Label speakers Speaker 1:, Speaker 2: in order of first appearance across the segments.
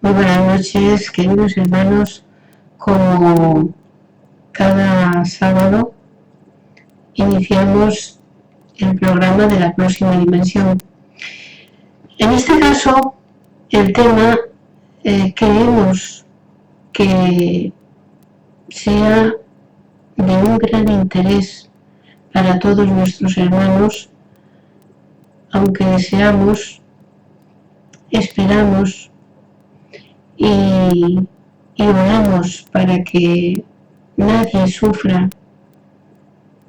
Speaker 1: Muy buenas noches, queridos hermanos. Como cada sábado, iniciamos el programa de la próxima dimensión. En este caso, el tema creemos que sea de un gran interés para todos nuestros hermanos, aunque deseamos, esperamos y oramos para que nadie sufra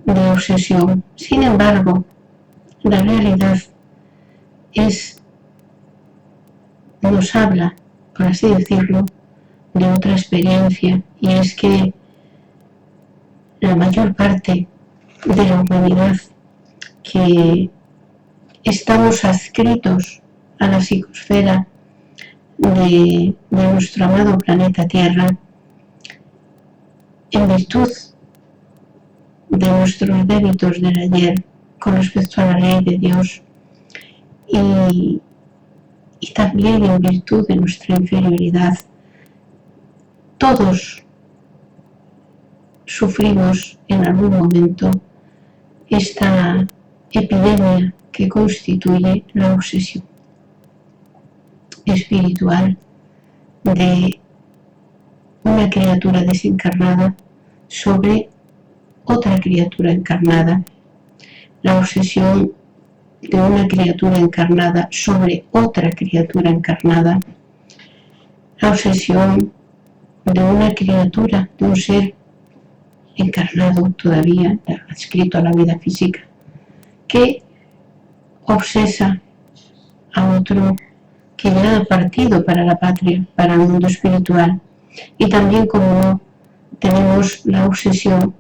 Speaker 1: de obsesión. Sin embargo, la realidad nos habla, por así decirlo, de otra experiencia, y es que la mayor parte de la humanidad que estamos adscritos a la psicosfera de nuestro amado planeta Tierra, en virtud de nuestros débitos del ayer con respecto a la ley de Dios y también en virtud de nuestra inferioridad, todos sufrimos en algún momento esta epidemia que constituye la obsesión espiritual de una criatura desencarnada sobre otra criatura encarnada, la obsesión de una criatura encarnada sobre otra criatura encarnada, la obsesión de una criatura, de un ser encarnado todavía, adscrito a la vida física, que obsesa a otro que ya ha partido para la patria, para el mundo espiritual. Y también, como no, tenemos la obsesión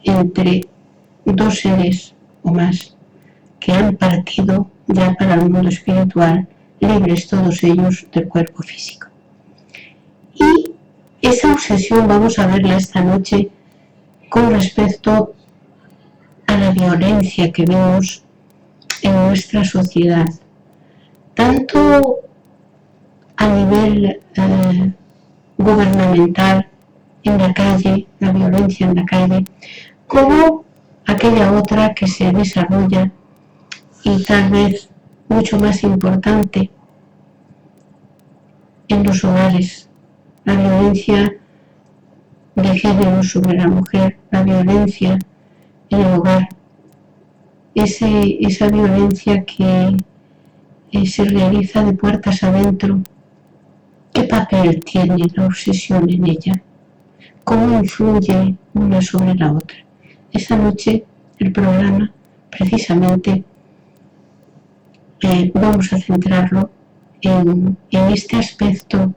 Speaker 1: entre dos seres o más que han partido ya para el mundo espiritual, libres todos ellos del cuerpo físico. Y esa obsesión vamos a verla esta noche con respecto a la violencia que vemos en nuestra sociedad, tanto a nivel gubernamental, en la calle, la violencia en la calle, como aquella otra que se desarrolla y tal vez mucho más importante en los hogares, la violencia de género sobre la mujer, la violencia en el hogar, esa violencia que se realiza de puertas adentro. ¿Qué papel tiene la obsesión en ella? ¿Cómo influye una sobre la otra? Esta noche el programa precisamente vamos a centrarlo en este aspecto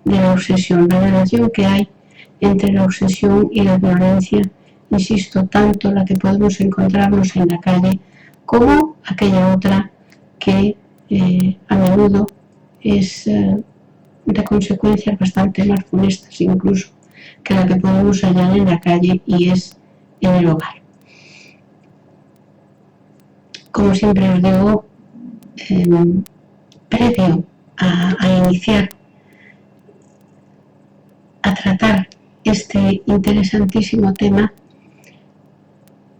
Speaker 1: de la obsesión, la relación que hay entre la obsesión y la violencia, insisto, tanto la que podemos encontrarnos en la calle como aquella otra que a menudo es de consecuencias bastante más funestas incluso que la que podemos hallar en la calle, y es en el hogar. Como siempre os digo, previo a iniciar a tratar este interesantísimo tema,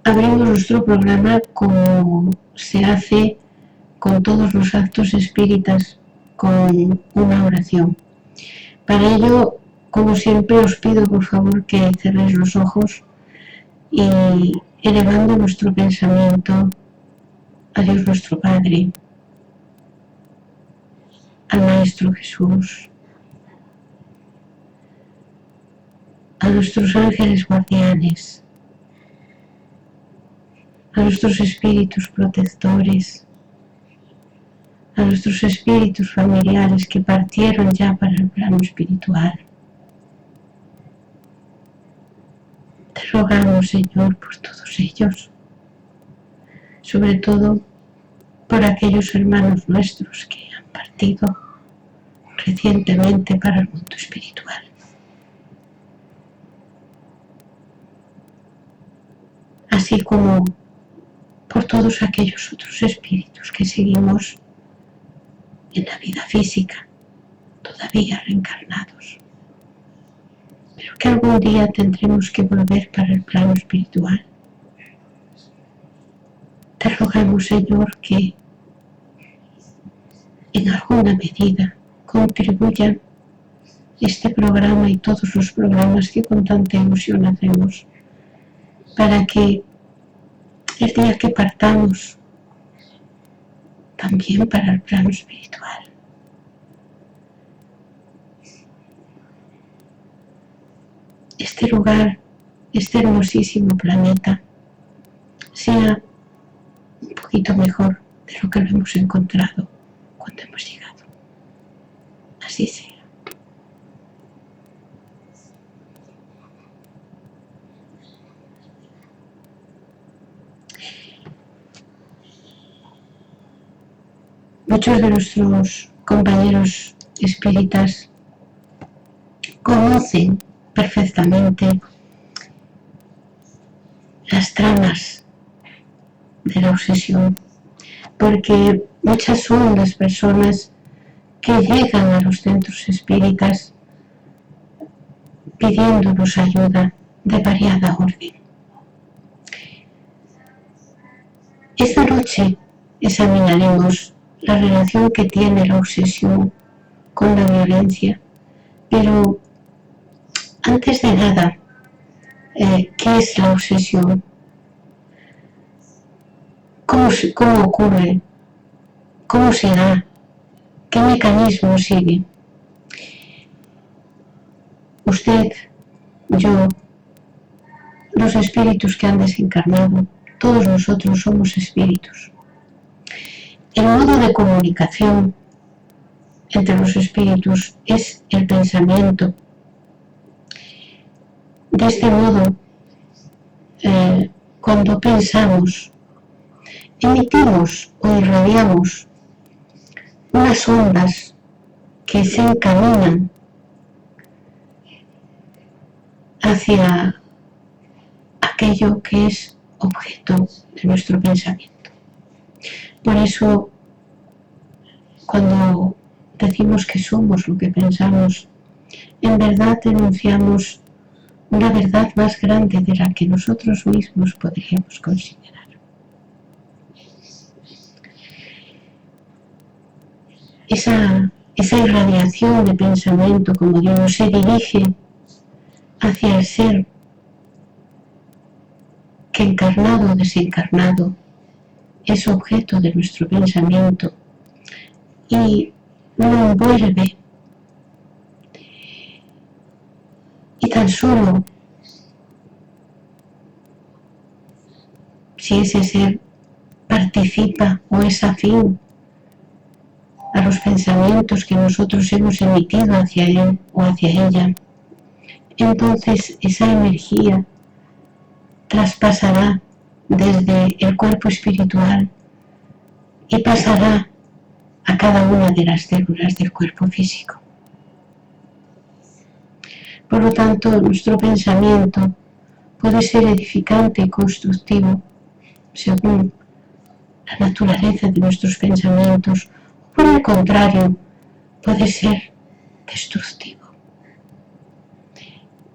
Speaker 1: abrimos nuestro programa como se hace con todos los actos espíritas, con una oración. Para ello, como siempre, os pido por favor que cerréis los ojos y elevando nuestro pensamiento a Dios nuestro Padre, al Maestro Jesús, a nuestros ángeles guardianes, a nuestros espíritus protectores, a nuestros espíritus familiares que partieron ya para el plano espiritual. Te rogamos, Señor, por todos ellos, sobre todo por aquellos hermanos nuestros que han partido recientemente para el mundo espiritual. Así como por todos aquellos otros espíritus que seguimos en la vida física, todavía reencarnados, pero que algún día tendremos que volver para el plano espiritual. Te rogamos, Señor, que en alguna medida contribuyan este programa y todos los programas que con tanta ilusión hacemos para que el día que partamos también para el plano espiritual este lugar, este hermosísimo planeta sea un poquito mejor de lo que lo hemos encontrado cuando hemos llegado. Así sea. Muchos de nuestros compañeros espíritas conocen perfectamente las tramas de la obsesión, porque muchas son las personas que llegan a los centros espíritas pidiéndonos ayuda de variada orden. Esta noche examinaremos la relación que tiene la obsesión con la violencia, pero antes de nada, ¿qué es la obsesión? ¿Cómo ocurre? ¿Cómo se da? ¿Qué mecanismo sigue? Usted, yo, los espíritus que han desencarnado, todos nosotros somos espíritus. El modo de comunicación entre los espíritus es el pensamiento. De este modo, cuando pensamos, emitimos o irradiamos unas ondas que se encaminan hacia aquello que es objeto de nuestro pensamiento. Por eso, cuando decimos que somos lo que pensamos, en verdad denunciamos una verdad más grande de la que nosotros mismos podríamos considerar. Esa irradiación de pensamiento, como digo, se dirige hacia el ser que, encarnado o desencarnado, es objeto de nuestro pensamiento y lo envuelve. Y tan solo si ese ser participa o es afín a los pensamientos que nosotros hemos emitido hacia él o hacia ella, entonces esa energía traspasará desde el cuerpo espiritual y pasará a cada una de las células del cuerpo físico. Por lo tanto, nuestro pensamiento puede ser edificante y constructivo según la naturaleza de nuestros pensamientos, o por el contrario, puede ser destructivo.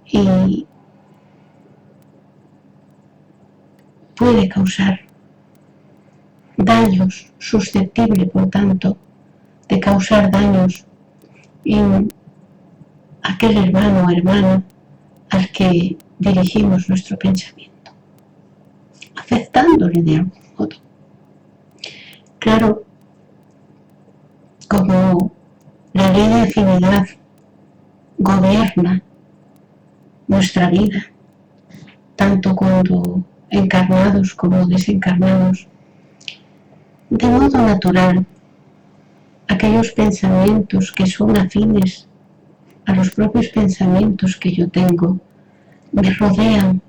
Speaker 1: Y puede causar daños, susceptible, por tanto, de causar daños en aquel hermano o hermana al que dirigimos nuestro pensamiento, afectándole de algún modo. Claro, como la ley de afinidad gobierna nuestra vida, tanto cuando encarnados como desencarnados, de modo natural, aquellos pensamientos que son afines a los propios pensamientos que yo tengo me rodean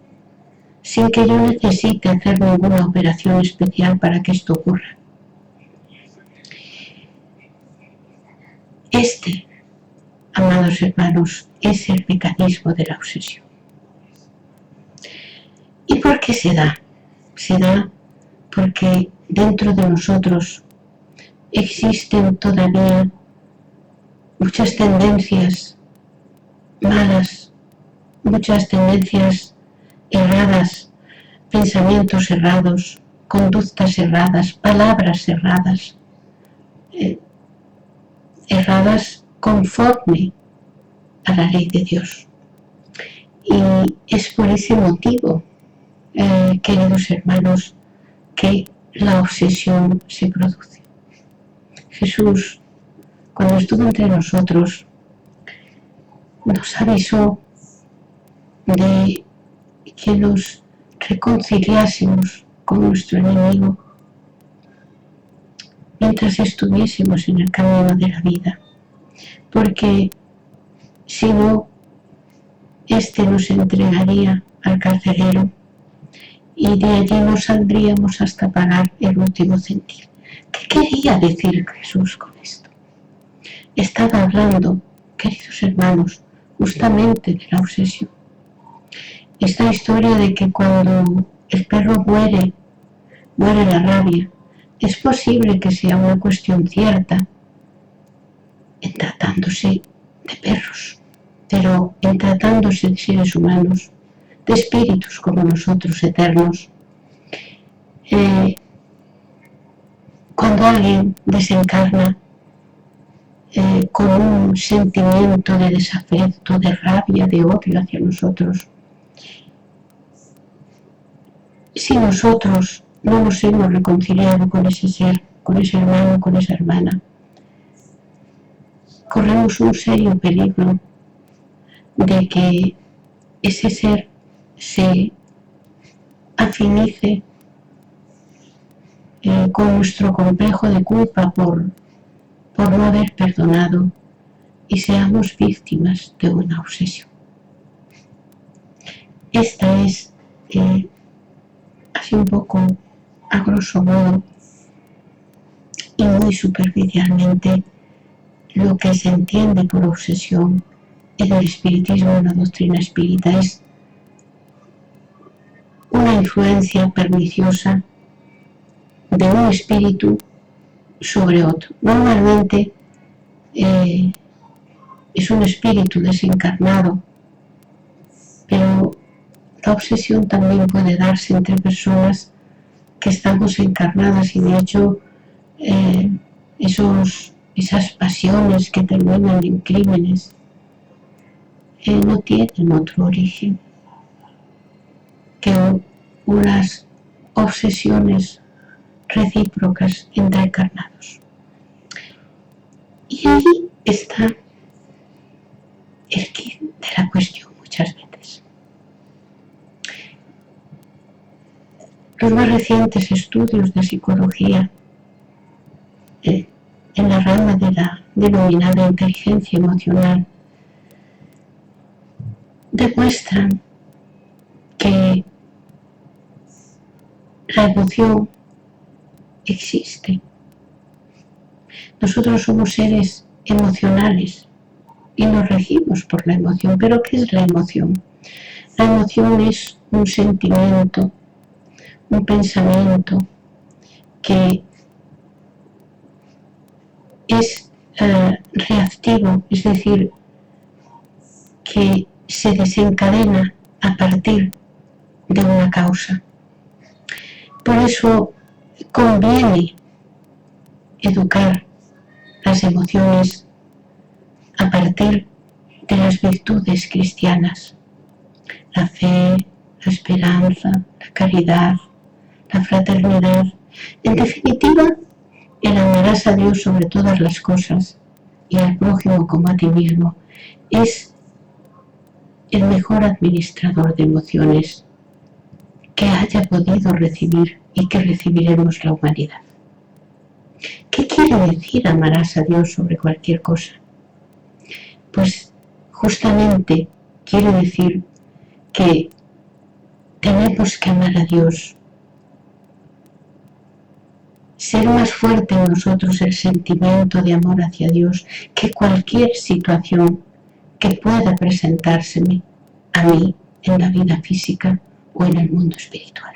Speaker 1: sin que yo necesite hacer ninguna operación especial para que esto ocurra. Este, amados hermanos, es el mecanismo de la obsesión. ¿Y por qué se da? Se da porque dentro de nosotros existen todavía muchas tendencias malas, muchas tendencias erradas, pensamientos errados, conductas erradas, palabras erradas, erradas conforme a la ley de Dios. Y es por ese motivo, queridos hermanos, que la obsesión se produce. Jesús, cuando estuvo entre nosotros, nos avisó de que nos reconciliásemos con nuestro enemigo mientras estuviésemos en el camino de la vida, porque si no, este nos entregaría al carcelero y de allí no saldríamos hasta pagar el último céntimo. ¿Qué quería decir Jesús con esto? Estaba hablando, queridos hermanos, justamente de la obsesión. Esta historia de que cuando el perro muere la rabia, es posible que sea una cuestión cierta en tratándose de perros, pero en tratándose de seres humanos, de espíritus como nosotros, eternos, cuando alguien desencarna con un sentimiento de desafecto, de rabia, de odio hacia nosotros, si nosotros no nos hemos reconciliado con ese ser, con ese hermano, con esa hermana, corremos un serio peligro de que ese ser se afinice con nuestro complejo de culpa por no haber perdonado y seamos víctimas de una obsesión. Esta es, así un poco a grosso modo y muy superficialmente, lo que se entiende por obsesión en el espiritismo, en la doctrina espírita, es una influencia perniciosa de un espíritu sobre otro. Normalmente es un espíritu desencarnado, pero la obsesión también puede darse entre personas que estamos encarnadas y de hecho esas pasiones que terminan en crímenes no tienen otro origen que unas obsesiones recíprocas entre encarnados. Y ahí está el quid de la cuestión muchas veces. Los más recientes estudios de psicología en la rama de la denominada inteligencia emocional demuestran que la emoción existe. Nosotros somos seres emocionales y nos regimos por la emoción. ¿Pero qué es la emoción? La emoción es un sentimiento, un pensamiento que es reactivo, es decir, que se desencadena a partir de una causa. Por eso conviene educar las emociones a partir de las virtudes cristianas: la fe, la esperanza, la caridad, la fraternidad. En definitiva, el amarás a Dios sobre todas las cosas y al prójimo como a ti mismo es el mejor administrador de emociones que haya podido recibir y que recibiremos la humanidad. ¿Qué quiere decir amarás a Dios sobre cualquier cosa? Pues justamente quiere decir que tenemos que amar a Dios, ser más fuerte en nosotros el sentimiento de amor hacia Dios que cualquier situación que pueda presentárseme a mí en la vida física o en el mundo espiritual.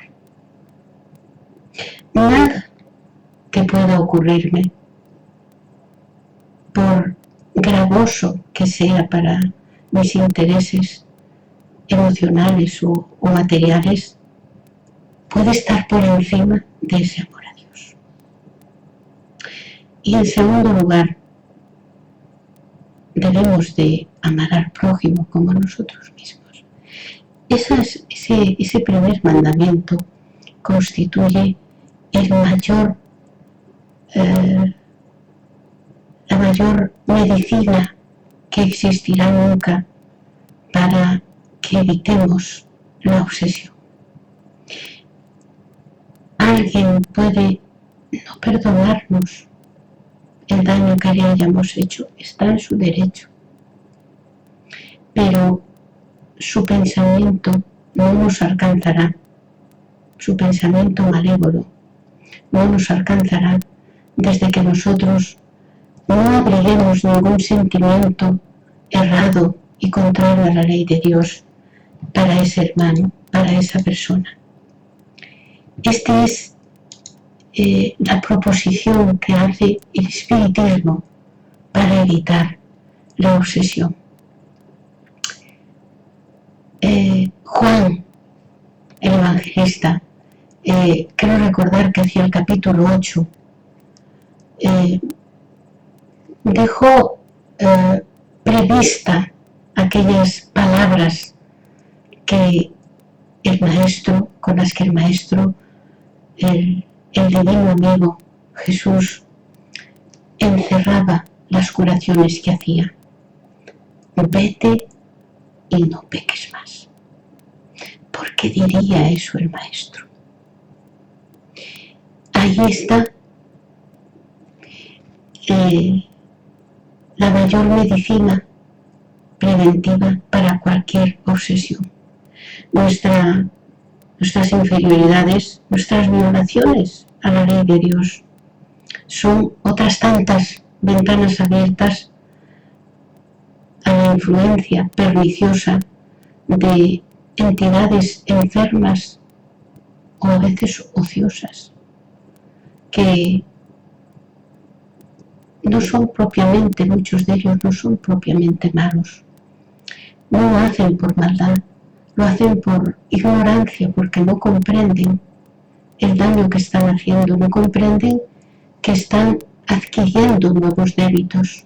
Speaker 1: Nada que pueda ocurrirme, por gravoso que sea para mis intereses emocionales o materiales, puede estar por encima de ese amor a Dios. Y en segundo lugar, debemos de amar al prójimo como a nosotros mismos. Ese primer mandamiento constituye la mayor medicina que existirá nunca para que evitemos la obsesión. Alguien puede no perdonarnos el daño que le hayamos hecho, está en su derecho, pero su pensamiento no nos alcanzará, su pensamiento malévolo no nos alcanzará desde que nosotros no abriguemos ningún sentimiento errado y contrario a la ley de Dios para ese hermano, para esa persona. Esta es la proposición que hace el espiritismo para evitar la obsesión. Juan, el evangelista, creo recordar que hacia el capítulo 8, dejó prevista aquellas palabras que el maestro, con las que el maestro, el divino amigo Jesús, encerraba las curaciones que hacía. Vete y no peques más. ¿Por qué diría eso el maestro? Ahí está la mayor medicina preventiva para cualquier obsesión. Nuestras inferioridades, nuestras violaciones a la ley de Dios son otras tantas ventanas abiertas a la influencia perniciosa de entidades enfermas o a veces ociosas, que no son propiamente, muchos de ellos no son propiamente malos, no lo hacen por maldad, lo hacen por ignorancia, porque no comprenden el daño que están haciendo, no comprenden que están adquiriendo nuevos débitos.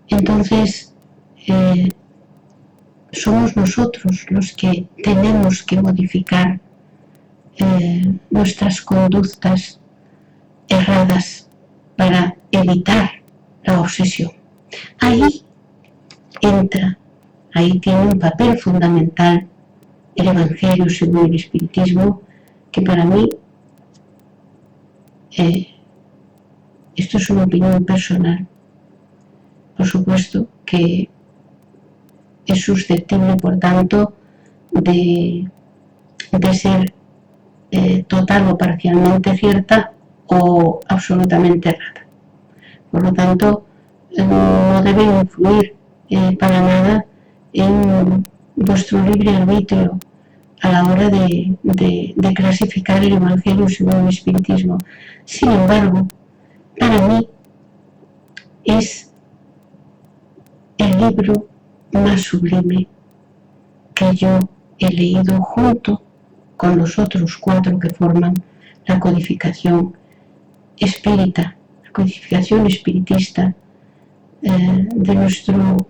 Speaker 1: Entonces, somos nosotros los que tenemos que modificar nuestras conductas erradas para evitar la obsesión. Ahí tiene un papel fundamental el Evangelio según el Espiritismo, que para mí, esto es una opinión personal, por supuesto que es susceptible, por tanto, de ser total o parcialmente cierta o absolutamente errada. Por lo tanto, no debe influir para nada en vuestro libre arbitrio a la hora de clasificar el Evangelio según el Espiritismo. Sin embargo, para mí es el libro más sublime que yo he leído junto con los otros 4 que forman la codificación espírita, la codificación espiritista de nuestro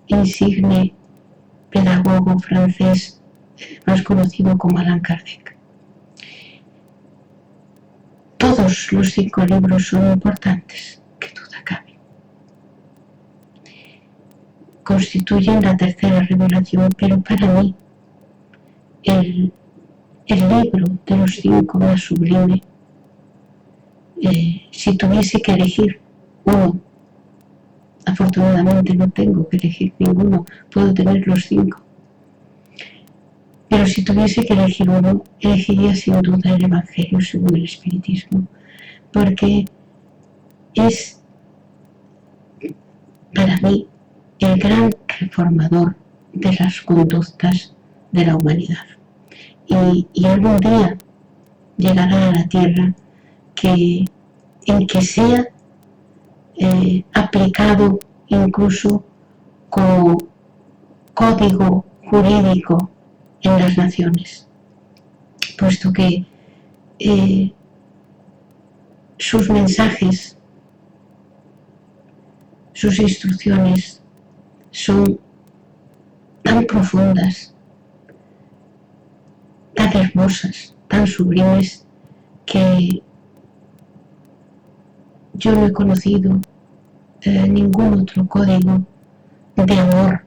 Speaker 1: insigne pedagogo francés más conocido como Allan Kardec. Todos los 5 libros son importantes, que duda cabe. Constituyen la tercera revelación, pero para mí el libro de los 5 más sublime, si tuviese que elegir uno, afortunadamente no tengo que elegir ninguno, puedo tener los 5, pero si tuviese que elegir uno, elegiría sin duda el Evangelio según el Espiritismo, porque es para mí el gran reformador de las conductas de la humanidad. Y algún día llegará a la tierra en que sea aplicado incluso como código jurídico en las naciones, puesto que sus mensajes, sus instrucciones son tan profundas, tan hermosas, tan sublimes, que yo no he conocido ningún otro código de amor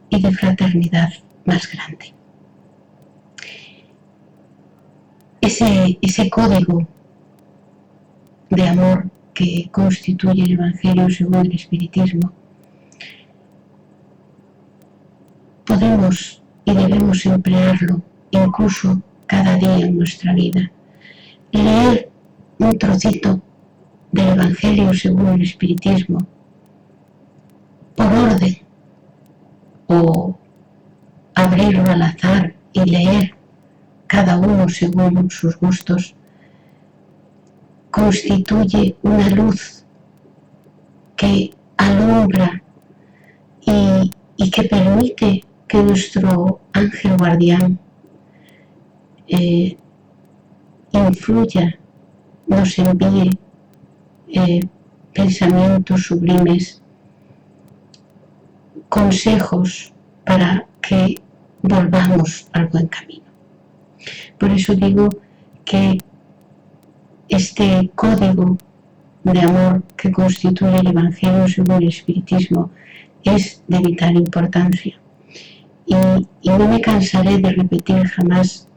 Speaker 1: y de fraternidad más grande. Ese código de amor que constituye el Evangelio según el Espiritismo, podemos y debemos emplearlo incluso cada día en nuestra vida. Leer un trocito del Evangelio según el Espiritismo por orden, o abrirlo al azar y leer cada uno según sus gustos, constituye una luz que alumbra y que permite que nuestro ángel guardián influya, nos envíe pensamientos sublimes, consejos para que volvamos al buen camino. Por eso digo que este código de amor que constituye el Evangelio según el Espiritismo es de vital importancia. Y no me cansaré de repetir jamás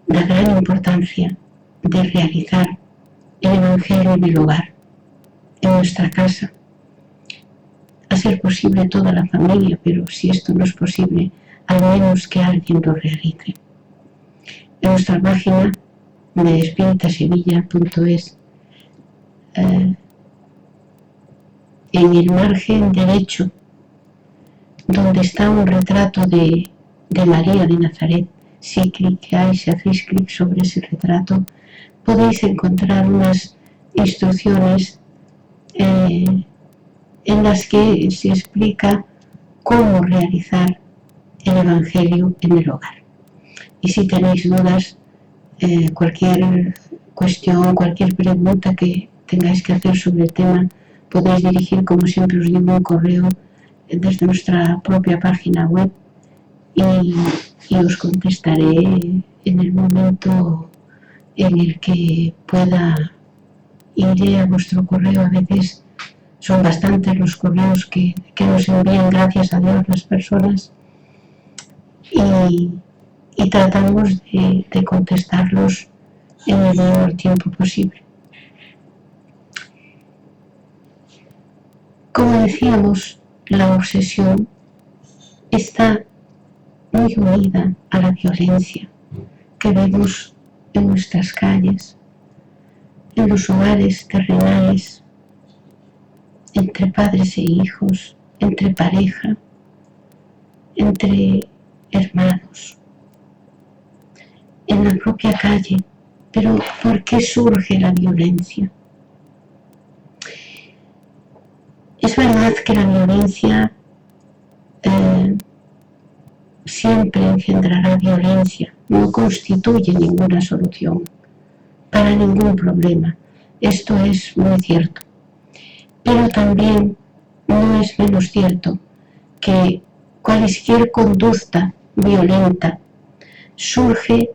Speaker 1: la gran importancia de realizar el Evangelio en el hogar, en nuestra casa, a ser posible toda la familia, pero si esto no es posible, al menos que alguien lo realice. En nuestra página de espiritasevilla.es, en el margen derecho, donde está un retrato de María de Nazaret, si hacéis clic sobre ese retrato, podéis encontrar unas instrucciones en las que se explica cómo realizar el Evangelio en el hogar. Y si tenéis dudas, cualquier cuestión, cualquier pregunta que tengáis que hacer sobre el tema, podéis dirigir, como siempre os digo, un correo desde nuestra propia página web y os contestaré en el momento en el que pueda. Iré a vuestro correo. A veces son bastantes los correos que nos envían, gracias a Dios, las personas, y tratamos de contestarlos en el menor tiempo posible. Como decíamos, la obsesión está muy unida a la violencia que vemos en nuestras calles, en los hogares terrenales, entre padres e hijos, entre pareja, entre hermanos, en la propia calle. Pero ¿por qué surge la violencia? Es verdad que la violencia siempre engendrará violencia, no constituye ninguna solución para ningún problema. Esto es muy cierto. Pero también no es menos cierto que cualquier conducta violenta surge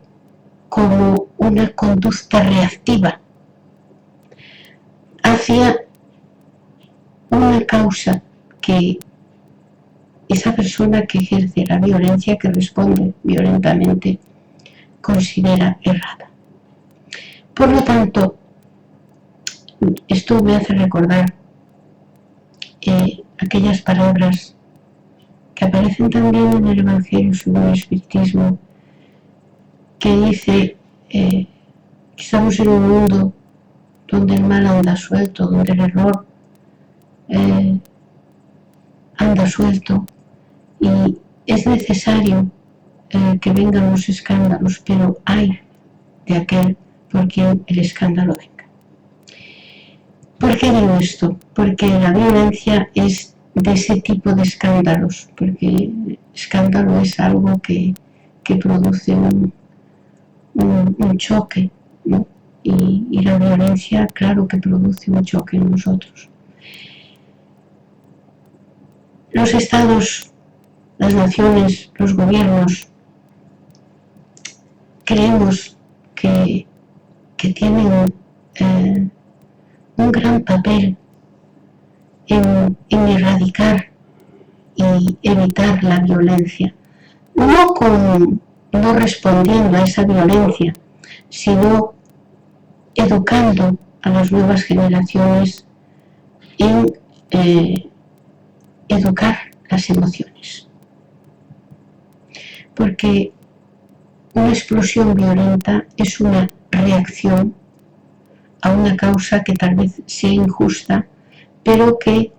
Speaker 1: como una conducta reactiva hacia una causa que esa persona que ejerce la violencia, que responde violentamente, considera errada. Por lo tanto, esto me hace recordar aquellas palabras que aparecen también en el Evangelio según el Espiritismo, que dice que estamos en un mundo donde el mal anda suelto, donde el error anda suelto, y es necesario que vengan los escándalos, pero hay de aquel por quien el escándalo venga. ¿Por qué digo esto? Porque la violencia es de ese tipo de escándalos, porque el escándalo es algo que produce un choque, ¿no? Y la violencia, claro que produce un choque en nosotros. Los estados, las naciones, los gobiernos, creemos que tienen un gran papel en erradicar y evitar la violencia, no respondiendo a esa violencia, sino educando a las nuevas generaciones en educar las emociones. Porque una explosión violenta es una reacción a una causa que tal vez sea injusta, pero que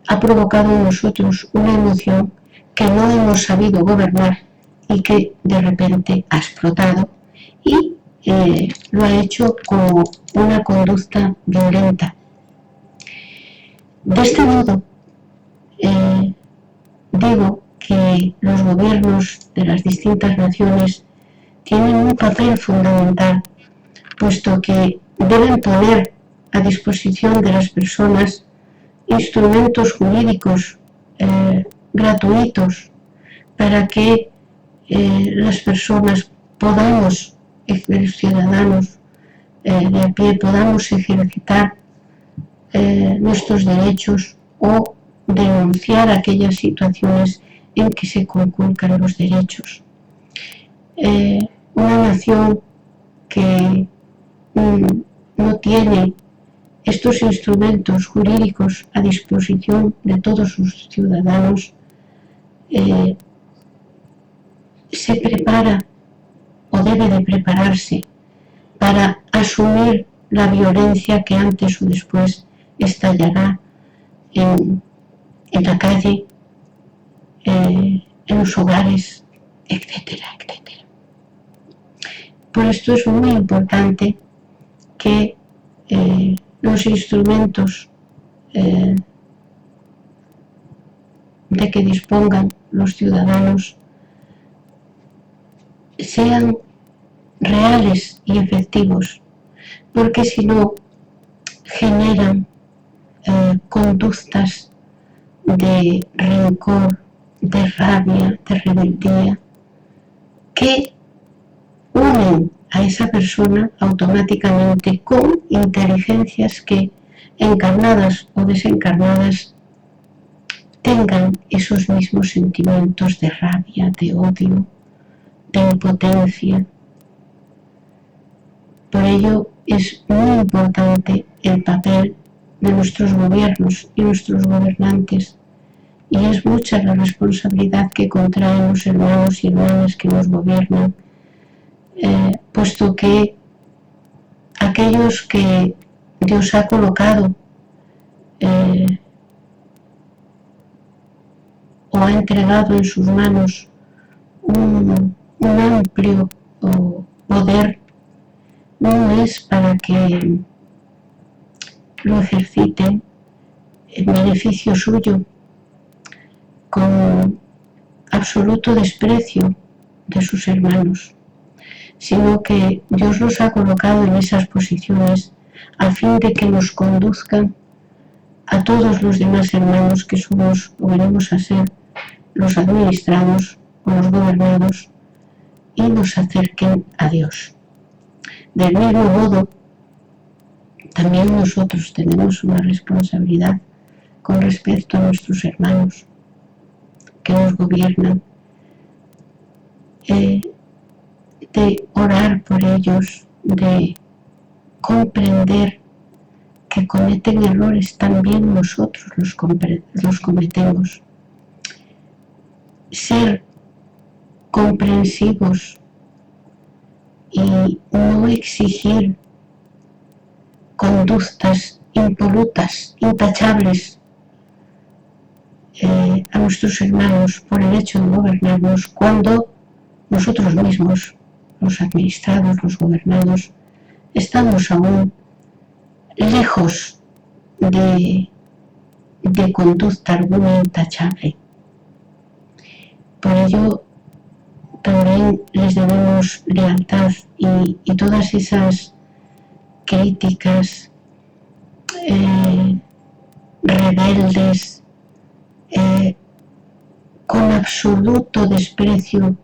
Speaker 1: ha provocado en nosotros una emoción que no hemos sabido gobernar y que de repente ha explotado y lo ha hecho como una conducta violenta. De este modo, digo que los gobiernos de las distintas naciones tienen un papel fundamental, puesto que deben poner a disposición de las personas instrumentos jurídicos gratuitos para que las personas podamos, los ciudadanos de a pie, podamos ejercitar nuestros derechos o denunciar aquellas situaciones en que se conculcan los derechos. Una nación que no tiene estos instrumentos jurídicos a disposición de todos sus ciudadanos se prepara o debe de prepararse para asumir la violencia que antes o después estallará en la calle, en los hogares, etcétera, etcétera. Por esto es muy importante que los instrumentos de que dispongan los ciudadanos sean reales y efectivos, porque si no generan conductas de rencor, de rabia, de rebeldía, que unen a esa persona automáticamente con inteligencias que, encarnadas o desencarnadas, tengan esos mismos sentimientos de rabia, de odio, de impotencia. Por ello es muy importante el papel de nuestros gobiernos y nuestros gobernantes, y es mucha la responsabilidad que contraen los hermanos y hermanas que nos gobiernan, puesto que aquellos que Dios ha colocado o ha entregado en sus manos un amplio poder, no es para que lo ejerciten en beneficio suyo, con absoluto desprecio de sus hermanos, sino que Dios los ha colocado en esas posiciones a fin de que nos conduzcan a todos los demás hermanos que somos o venimos a ser los administrados o los gobernados y nos acerquen a Dios. Del mismo modo, también nosotros tenemos una responsabilidad con respecto a nuestros hermanos que nos gobiernan, de orar por ellos, de comprender que cometen errores, también nosotros los cometemos. Ser comprensivos y no exigir conductas impolutas, intachables a nuestros hermanos por el hecho de gobernarnos, cuando nosotros mismos, los administrados, los gobernados, estamos aún lejos de conducta alguna intachable. Por ello, también les debemos lealtad y todas esas críticas rebeldes, con absoluto desprecio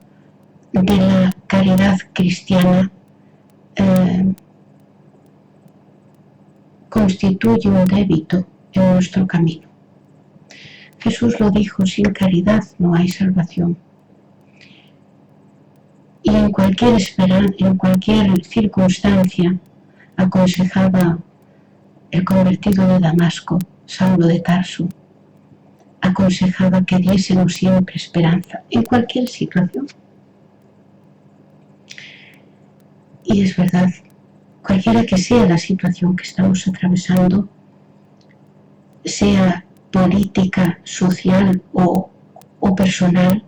Speaker 1: de la caridad cristiana, constituye un débito en nuestro camino. Jesús lo dijo: sin caridad no hay salvación. Y en cualquier circunstancia aconsejaba el convertido de Damasco, Saulo de Tarso, aconsejaba que diésemos siempre esperanza en cualquier situación. Y es verdad, cualquiera que sea la situación que estamos atravesando, sea política, social o personal,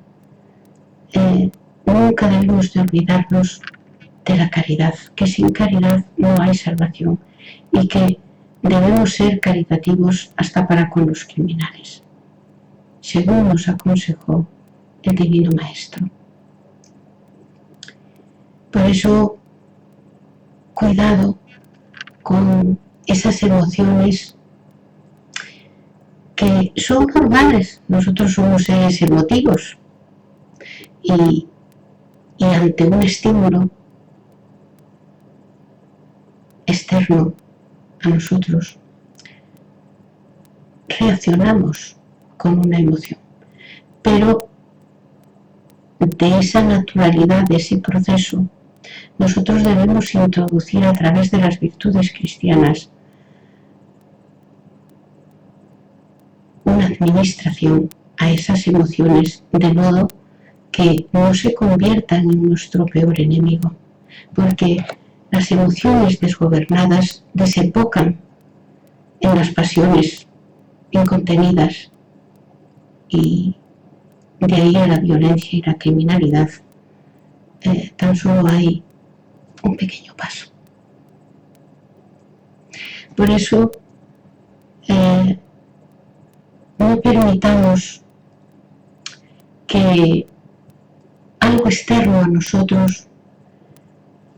Speaker 1: nunca debemos de olvidarnos de la caridad, que sin caridad no hay salvación y que debemos ser caritativos hasta para con los criminales, según nos aconsejó el Divino Maestro. Por eso, cuidado con esas emociones que son normales. Nosotros somos seres emotivos y ante un estímulo externo a nosotros reaccionamos con una emoción, pero de esa naturalidad, de ese proceso, nosotros debemos introducir a través de las virtudes cristianas una administración a esas emociones, de modo que no se conviertan en nuestro peor enemigo, porque las emociones desgobernadas desembocan en las pasiones incontenidas y de ahí a la violencia y la criminalidad tan solo hay un pequeño paso. Por eso no permitamos que algo externo a nosotros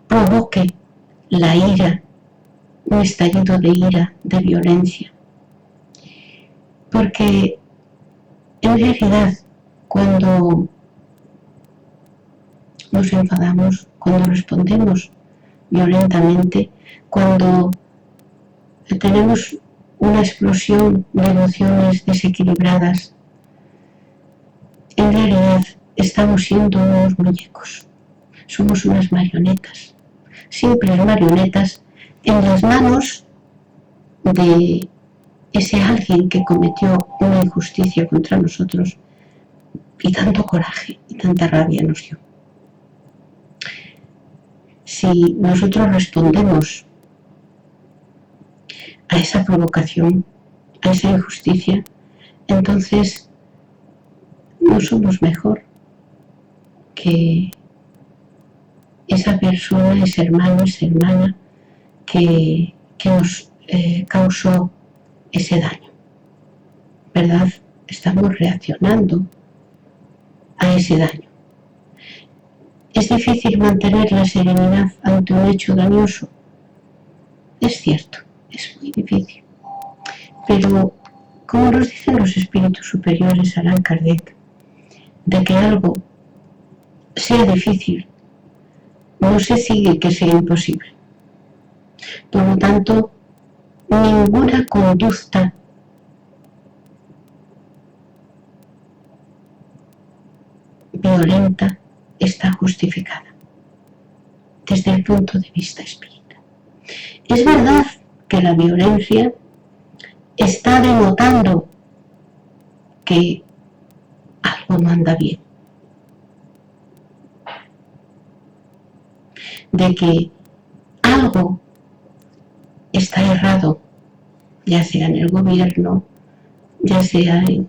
Speaker 1: provoque la ira, un estallido de ira, de violencia. Porque en realidad, cuando nos enfadamos, cuando respondemos violentamente, cuando tenemos una explosión de emociones desequilibradas, en realidad estamos siendo unos muñecos. Somos unas marionetas, simples marionetas en las manos de ese alguien que cometió una injusticia contra nosotros y tanto coraje y tanta rabia nos dio. Si nosotros respondemos a esa provocación, a esa injusticia, entonces no somos mejor que esa persona, ese hermano, esa hermana que nos causó ese daño, ¿verdad? Estamos reaccionando a a ese daño. Es difícil mantener la serenidad ante un hecho dañoso. Es cierto, es muy difícil. Pero, como nos dicen los espíritus superiores a Allan Kardec, de que algo sea difícil, no se sigue que sea imposible. Por lo tanto, ninguna conducta violenta está justificada desde el punto de vista espírita. Es verdad que la violencia está denotando que algo no anda bien, de que algo está errado, ya sea en el gobierno, ya sea en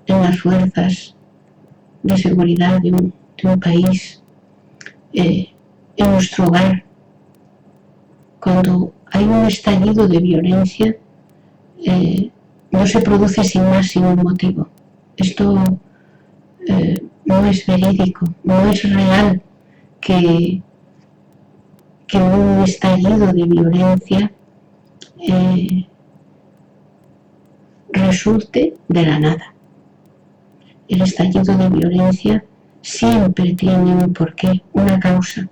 Speaker 1: las fuerzas de seguridad de un país, en nuestro hogar. Cuando hay un estallido de violencia, no se produce sin más, sin un motivo. Esto no es verídico, no es real que un estallido de violencia resulte de la nada. El estallido de violencia siempre tiene un porqué, una causa.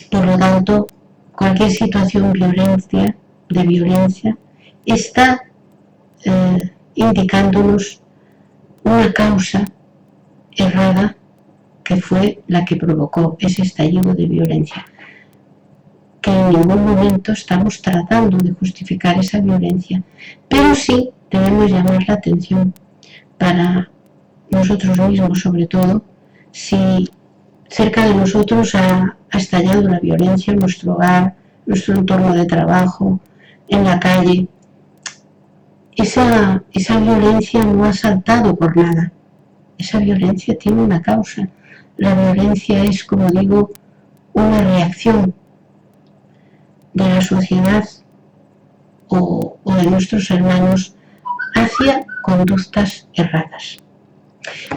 Speaker 1: Por lo tanto, cualquier situación de violencia está indicándonos una causa errada que fue la que provocó ese estallido de violencia. Que en ningún momento estamos tratando de justificar esa violencia, pero sí debemos llamar la atención para nosotros mismos, sobre todo, si cerca de nosotros ha estallado la violencia en nuestro hogar, en nuestro entorno de trabajo, en la calle. Esa violencia no ha saltado por nada. Esa violencia tiene una causa. La violencia es, como digo, una reacción de la sociedad o de nuestros hermanos hacia conductas erradas.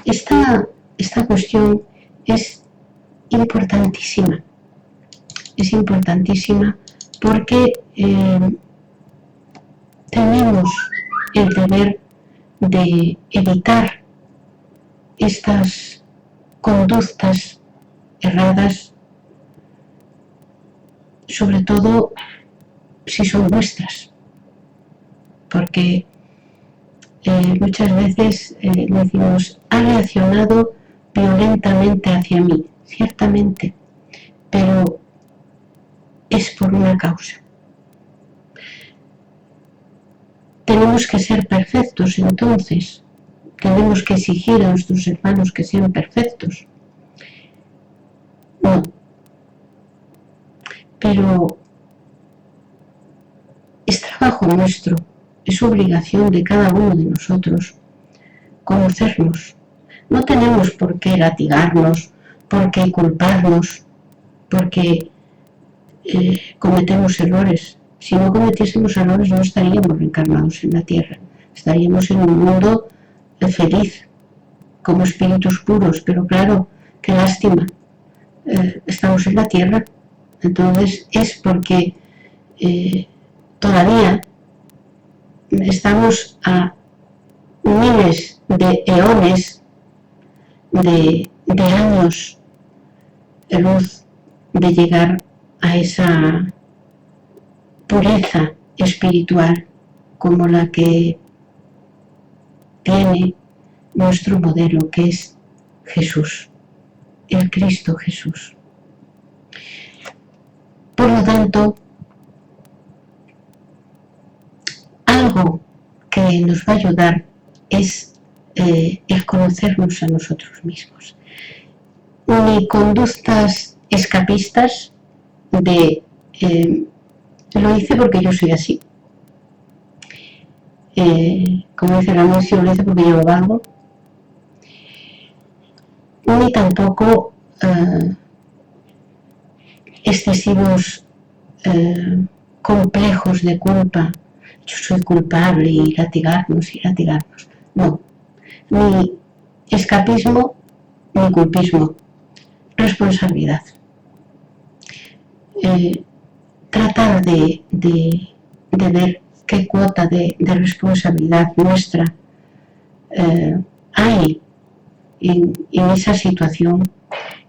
Speaker 1: Esta cuestión es importantísima. Es importantísima porque tenemos el deber de evitar estas conductas erradas, sobre todo si son nuestras, porque muchas veces decimos, ha reaccionado violentamente hacia mí, ciertamente, pero es por una causa. Tenemos que ser perfectos, entonces, tenemos que exigir a nuestros hermanos que sean perfectos. No. Pero es trabajo nuestro, es obligación de cada uno de nosotros conocernos. No tenemos por qué latigarnos, por qué culparnos, porque cometemos errores. Si no cometiésemos errores no estaríamos reencarnados en la tierra, estaríamos en un mundo feliz, como espíritus puros, pero claro, qué lástima, estamos en la tierra. Entonces es porque todavía estamos a miles de eones de años de luz de llegar a esa pureza espiritual como la que tiene nuestro modelo, que es Jesús, el Cristo Jesús. Por lo tanto, algo que nos va a ayudar es el conocernos a nosotros mismos. Ni conductas escapistas de lo hice porque yo soy así. Como dice el anuncio, lo hice porque yo lo valgo. Ni tampoco excesivos complejos de culpa. Yo soy culpable y latigarnos. No. Ni escapismo ni culpismo, responsabilidad. Tratar de ver qué cuota de responsabilidad nuestra hay en esa situación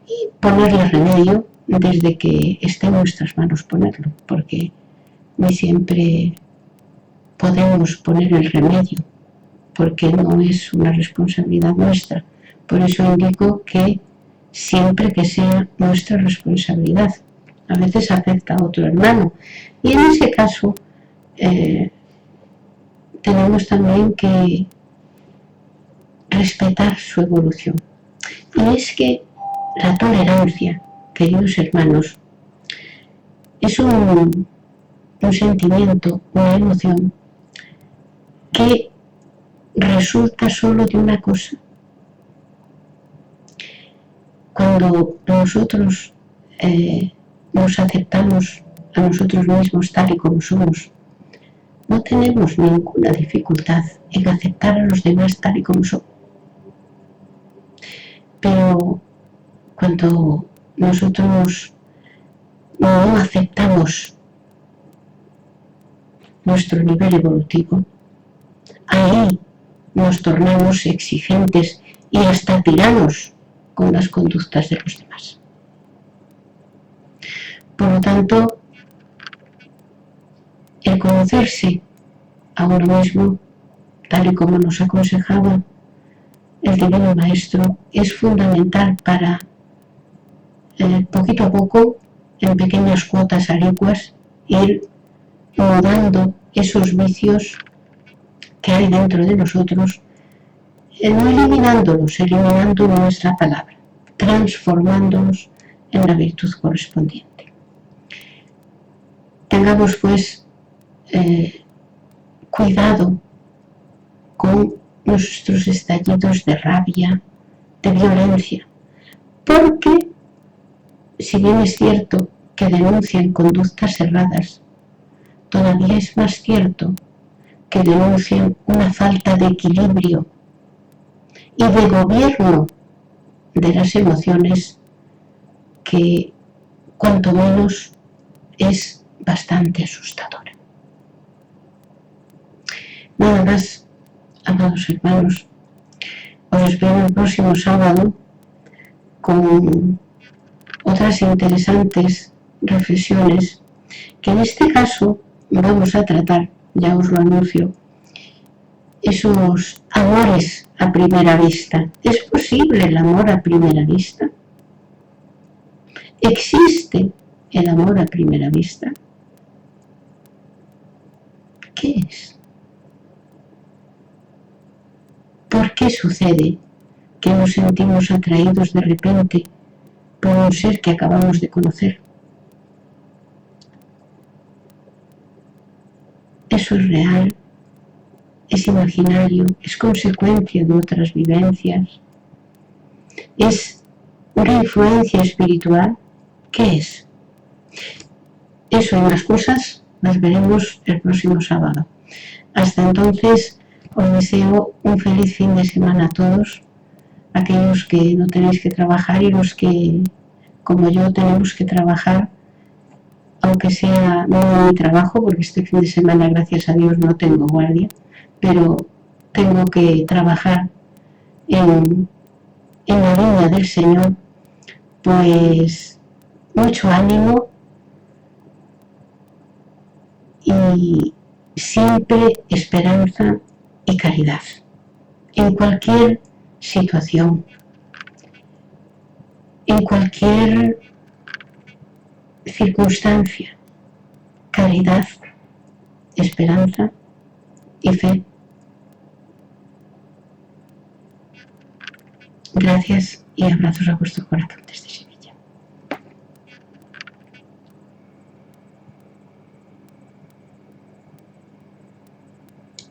Speaker 1: y ponerle remedio desde que esté en nuestras manos ponerlo, porque ni siempre podemos poner el remedio, porque no es una responsabilidad nuestra. Por eso indico que siempre que sea nuestra responsabilidad. A veces afecta a otro hermano y en ese caso tenemos también que respetar su evolución. Y es que la tolerancia, queridos hermanos, es un sentimiento, una emoción que resulta solo de una cosa. Cuando nosotros nos aceptamos a nosotros mismos tal y como somos, no tenemos ninguna dificultad en aceptar a los demás tal y como son. Pero cuando nosotros no aceptamos nuestro nivel evolutivo, ahí nos tornamos exigentes y hasta tiranos con las conductas de los demás. Por lo tanto, el conocerse a uno mismo, tal y como nos aconsejaba el Divino Maestro, es fundamental para poquito a poco, en pequeñas cuotas alicuas, ir mudando esos vicios que hay dentro de nosotros, no eliminándolos, eliminando nuestra palabra, transformándolos en la virtud correspondiente. Tengamos pues cuidado con nuestros estallidos de rabia, de violencia, porque si bien es cierto que denuncian conductas erradas, todavía es más cierto que denuncian una falta de equilibrio y de gobierno de las emociones que cuanto menos es bastante asustadora. Nada más, amados hermanos, os espero el próximo sábado con otras interesantes reflexiones que en este caso vamos a tratar, ya os lo anuncio, esos amores a primera vista. ¿Es posible el amor a primera vista? ¿Existe el amor a primera vista? ¿Qué es? ¿Por qué sucede que nos sentimos atraídos de repente por un ser que acabamos de conocer? ¿Eso es real? ¿Es imaginario? ¿Es consecuencia de otras vivencias? ¿Es una influencia espiritual? ¿Qué es? Eso y más cosas las veremos el próximo sábado. Hasta entonces os deseo un feliz fin de semana a todos, aquellos que no tenéis que trabajar y los que, como yo, tenemos que trabajar, aunque sea no en mi trabajo, porque este fin de semana, gracias a Dios, no tengo guardia, pero tengo que trabajar en la línea del Señor. Pues mucho ánimo y siempre esperanza y caridad en cualquier situación, en cualquier circunstancia. Caridad, esperanza y fe. Gracias y abrazos a vuestro corazón desde